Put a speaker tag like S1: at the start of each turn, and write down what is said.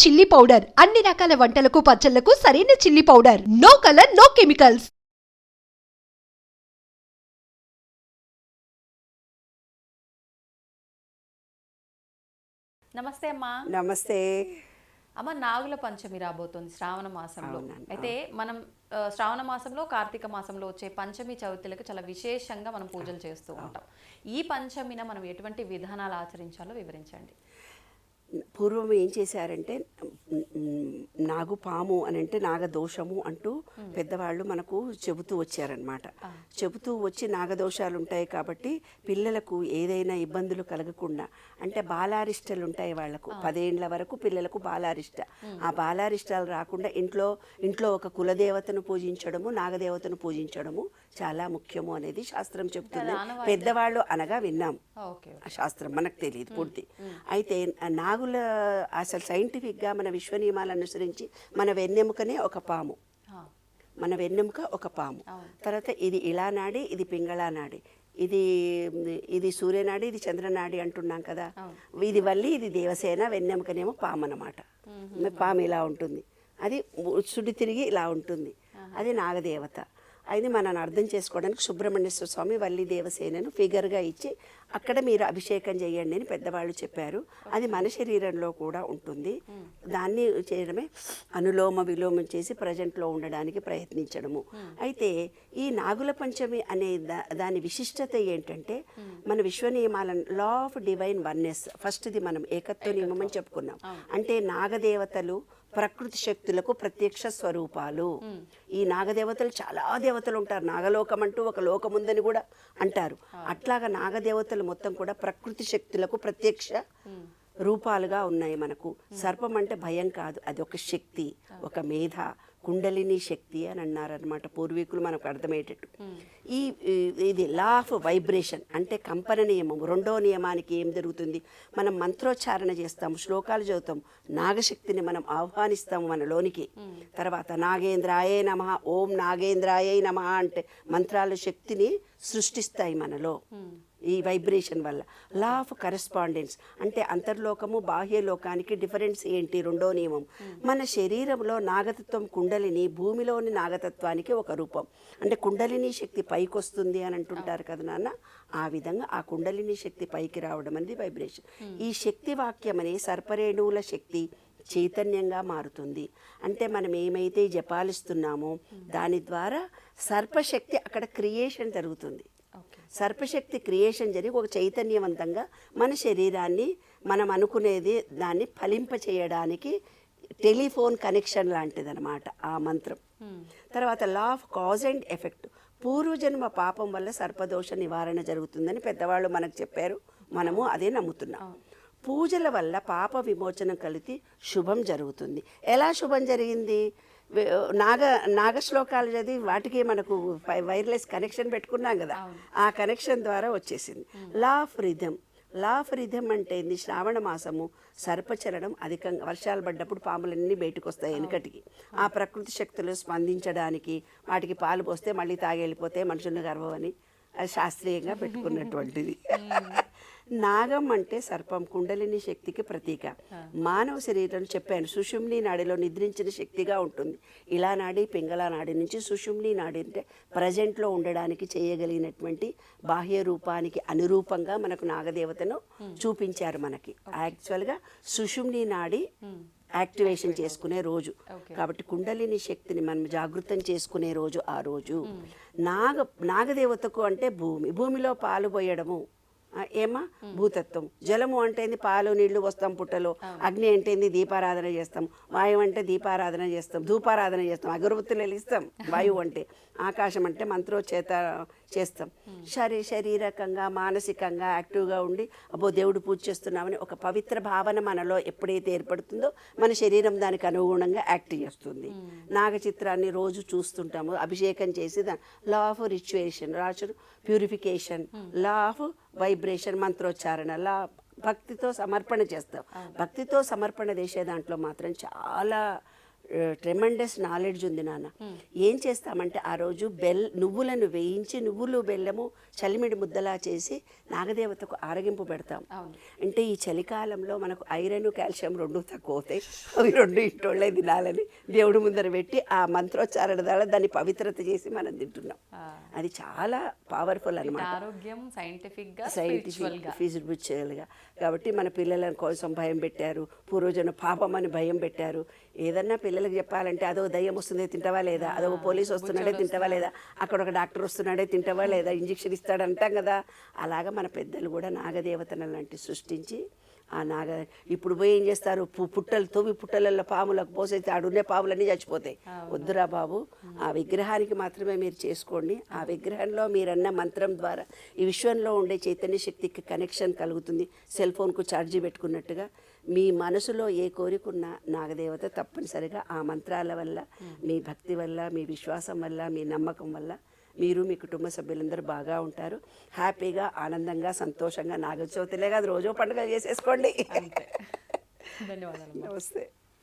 S1: Chilli powder అన్ని రకాల వంటలకు పచ్చళ్లకు సరైన chilli powder. No colour, no chemicals.
S2: నమస్తే అమ్మా.
S3: నమస్తే
S2: అమ్మ, నాగుల పంచమి రాబోతుంది శ్రావణ మాసంలో. అయితే మనం శ్రావణ మాసంలో కార్తీక మాసంలో వచ్చే పంచమి చవితులకు చాలా విశేషంగా మనం పూజలు చేస్తూ ఉంటాం. ఈ పంచమిన మనం ఎటువంటి విధానాలు ఆచరించాలో వివరించండి.
S3: పూర్వం ఏం చేశారంటే నాగుపాము అని అంటే నాగదోషము అంటూ పెద్దవాళ్ళు మనకు చెబుతూ వచ్చారనమాట. చెబుతూ వచ్చి నాగదోషాలు ఉంటాయి కాబట్టి పిల్లలకు ఏదైనా ఇబ్బందులు కలగకుండా, అంటే బాలారిష్టలు ఉంటాయి వాళ్ళకు 10 ఏళ్ల వరకు పిల్లలకు బాలారిష్ట. ఆ బాలారిష్టాలు రాకుండా ఇంట్లో ఒక కులదేవతను పూజించడము, నాగదేవతను పూజించడము చాలా ముఖ్యము అనేది శాస్త్రం చెబుతుంది. పెద్దవాళ్ళు అనగా విన్నాం, శాస్త్రం మనకు తెలియదు పూర్తి. అయితే నాగుల అసలు సైంటిఫిక్గా మన విశ్వ నియమాలను అనుసరించి మన వెన్నెముకనే ఒక పాము, మన వెన్నెముక ఒక పాము. తర్వాత ఇది ఇలా నాడి, ఇది పింగళా నాడి, ఇది సూర్యనాడి, ఇది చంద్రనాడి అంటున్నాం కదా. ఇది వల్లి, ఇది దేవసేన, వెన్నెముకనేమో పాము అన్నమాట. పాము ఇలా ఉంటుంది, అది సుడి తిరిగి ఇలా ఉంటుంది, అది నాగదేవత. అది మనల్ని అర్థం చేసుకోవడానికి సుబ్రహ్మణ్యేశ్వర స్వామి వల్లి దేవసేనను ఫిగర్గా ఇచ్చి అక్కడ మీరు అభిషేకం చేయండి అని పెద్దవాళ్ళు చెప్పారు. అది మన శరీరంలో కూడా ఉంటుంది. దాన్ని చేయడమే అనులోమ విలోమం చేసి ప్రజెంట్లో ఉండడానికి ప్రయత్నించడము. అయితే ఈ నాగుల పంచమి అనే దాని విశిష్టత ఏంటంటే, మన విశ్వ నియమాల లా ఆఫ్ డివైన్ వన్నెస్, ఫస్ట్ది మనం ఏకత్వ నియమం అని చెప్పుకున్నాం. అంటే నాగదేవతలు ప్రకృతి శక్తులకు ప్రత్యక్ష స్వరూపాలు. ఈ నాగదేవతలు చాలా దేవతలు ఉంటారు. నాగలోకం అంటూ ఒక లోకం ఉందని కూడా అంటారు. అట్లాగా నాగదేవతలు మొత్తం కూడా ప్రకృతి శక్తులకు ప్రత్యక్ష రూపాలుగా ఉన్నాయి మనకు. సర్పం అంటే భయం కాదు, అది ఒక శక్తి, ఒక మేధ, కుండలిని శక్తి అని అన్నారనమాట పూర్వీకులు, మనకు అర్థమయ్యేటట్టు. ఇది లా ఆఫ్ వైబ్రేషన్ అంటే కంపన నియమం. రెండో నియమానికి ఏం జరుగుతుంది, మనం మంత్రోచ్చారణ చేస్తాము, శ్లోకాలు చదువుతాం, నాగశక్తిని మనం ఆహ్వానిస్తాము మనలోనికి. తర్వాత నాగేంద్రాయే నమః, ఓం నాగేంద్రాయే నమః అంటే మంత్రాలు శక్తిని సృష్టిస్తాయి మనలో ఈ వైబ్రేషన్ వల్ల. లా ఆఫ్ కరెస్పాండెన్స్ అంటే అంతర్లోకము బాహ్యలోకానికి డిఫరెన్స్ ఏంటి, రెండో నియమం. మన శరీరంలో నాగతత్వం కుండలిని భూమిలోని నాగతత్వానికి ఒక రూపం. అంటే కుండలిని శక్తి పైకి వస్తుంది అని అంటుంటారు కదా నాన్న, ఆ విధంగా ఆ కుండలిని శక్తి పైకి రావడం అనేది వైబ్రేషన్. ఈ శక్తి వాక్యం అనే సర్పరేణువుల శక్తి చైతన్యంగా మారుతుంది. అంటే మనం ఏమైతే జపాలిస్తున్నామో దాని ద్వారా సర్పశక్తి అక్కడ క్రియేషన్ జరుగుతుంది. సర్పశక్తి క్రియేషన్ జరిగి ఒక చైతన్యవంతంగా మన శరీరాన్ని మనం అనుకునేది దాన్ని ఫలింప చేయడానికి టెలిఫోన్ కనెక్షన్ లాంటిదన్నమాట ఆ మంత్రం. తర్వాత law of cause and effect, పూర్వజన్మ పాపం వల్ల సర్పదోష నివారణ జరుగుతుందని పెద్దవాళ్ళు మనకు చెప్పారు, మనము అదే నమ్ముతున్నాం. పూజల వల్ల పాప విమోచనం కలిగి శుభం జరుగుతుంది. ఎలా శుభం జరిగింది, నాగశ్లోకాలు చదివి వాటికి మనకు వైర్లెస్ కనెక్షన్ పెట్టుకున్నాం కదా, ఆ కనెక్షన్ ద్వారా వచ్చేసింది. లా ఆఫ్ రిథం అంటే ఏంది, శ్రావణ మాసము సర్పచరణం అధికంగా, వర్షాలు పడ్డప్పుడు పాములన్నీ బయటకు వస్తాయి వెనుకటికి. ఆ ప్రకృతి శక్తులు స్పందించడానికి వాటికి పాలు పోస్తే మళ్ళీ తాగి వెళ్ళిపోతే మనుషులను గర్వమని అది శాస్త్రీయంగా పెట్టుకున్నటువంటిది. నాగం అంటే సర్పం, కుండలిని శక్తికి ప్రతీక. మానవ శరీరం చెప్పాను సుషుమ్ని నాడిలో నిద్రించిన శక్తిగా ఉంటుంది. ఇలా నాడి, పింగళా నాడి నుంచి సుషుమ్ని నాడి అంటే ప్రజెంట్లో ఉండడానికి చేయగలిగినటువంటి బాహ్య రూపానికి అనురూపంగా మనకు నాగదేవతను చూపించారు మనకి. యాక్చువల్గా సుషుమ్ని నాడి యాక్టివేషన్ చేసుకునే రోజు కాబట్టి కుండలిని శక్తిని మనం జాగృతం చేసుకునే రోజు ఆ రోజు. నాగదేవతకు అంటే భూమిలో పాలు పోయడము ఏమా భూతత్వం. జలము అంటే పాలు నీళ్లు వస్తాం పుట్టలో. అగ్ని అంటే దీపారాధన చేస్తాం. వాయువు అంటే దీపారాధన చేస్తాం, ధూపారాధన చేస్తాం, అగరబత్తులు వెలిగిస్తాం. వాయువు అంటే ఆకాశం అంటే మంత్రోచ్చేత చేస్తాం. శారీరకంగా మానసికంగా యాక్టివ్గా ఉండి అబ్బో దేవుడు పూజ చేస్తున్నామని ఒక పవిత్ర భావన మనలో ఎప్పుడైతే ఏర్పడుతుందో మన శరీరం దానికి అనుగుణంగా యాక్ట్ చేస్తుంది. నాగ చిత్రాన్ని రోజు చూస్తుంటాము, అభిషేకం చేసి law of ritualisation, purification, law of vibration, మంత్రోచ్చారణ, లా భక్తితో సమర్పణ చేస్తాం. భక్తితో సమర్పణ చేసే దాంట్లో మాత్రం చాలా ట్రెమండస్ నాలెడ్జ్ ఉంది నాన్న. ఏం చేస్తామంటే ఆ రోజు నువ్వులను వేయించి నువ్వులు బెల్లము చలిమిడి ముద్దలా చేసి నాగదేవతకు ఆరగింపు పెడతాం. అంటే ఈ చలికాలంలో మనకు ఐరన్ కాల్షియం రెండు తక్కువ అవుతాయి, అవి రెండు ఇంటోళ్ళే తినాలని దేవుడి ముందర పెట్టి ఆ మంత్రోచ్చారణ ద్వారా దాన్ని పవిత్రత చేసి మనం తింటున్నాం. అది చాలా పవర్ఫుల్ అనమాట.
S2: ఆరోగ్యం సైంటిఫిక్గా
S3: ఫిజిబుచ్చువల్గా. కాబట్టి మన పిల్లల కోసం భయం పెట్టారు, పూర్వజన పాపం అని భయం పెట్టారు. ఏదన్నా పిల్లలకు చెప్పాలంటే అదో దయ్యం వస్తుంది తింటావా లేదా, అదో పోలీసు వస్తున్నాడే తింటావా లేదా, అక్కడ ఒక డాక్టర్ వస్తున్నాడే తింటావా లేదా, ఇంజక్షన్ ఇస్తాడు అంటాం కదా. అలాగా మన పెద్దలు కూడా నాగదేవతను లాంటి సృష్టించి ఆ ఇప్పుడు పోయి ఏం చేస్తారు, పుట్టలు తవ్వి పుట్టలలో పాములకు పోసేసి ఆడున్నే పాములన్నీ చచ్చిపోతాయి. వద్దురా బాబు, ఆ విగ్రహానికి మాత్రమే మీరు చేసుకోండి. ఆ విగ్రహంలో మీరన్న మంత్రం ద్వారా ఈ విశ్వంలో ఉండే చైతన్య శక్తికి కనెక్షన్ కలుగుతుంది. సెల్ ఫోన్కు ఛార్జీ పెట్టుకున్నట్టుగా మీ మనసులో ఏ కోరికున్నా నాగదేవత తప్పనిసరిగా ఆ మంత్రాల వల్ల, మీ భక్తి వల్ల, మీ విశ్వాసం వల్ల, మీ నమ్మకం వల్ల మీరు మీ కుటుంబ సభ్యులందరూ బాగా ఉంటారు. హ్యాపీగా ఆనందంగా సంతోషంగా నాగచవితిలే కాదు రోజు పండుగ చేసేసుకోండి.
S2: ధన్యవాదాలు.
S3: నమస్తే.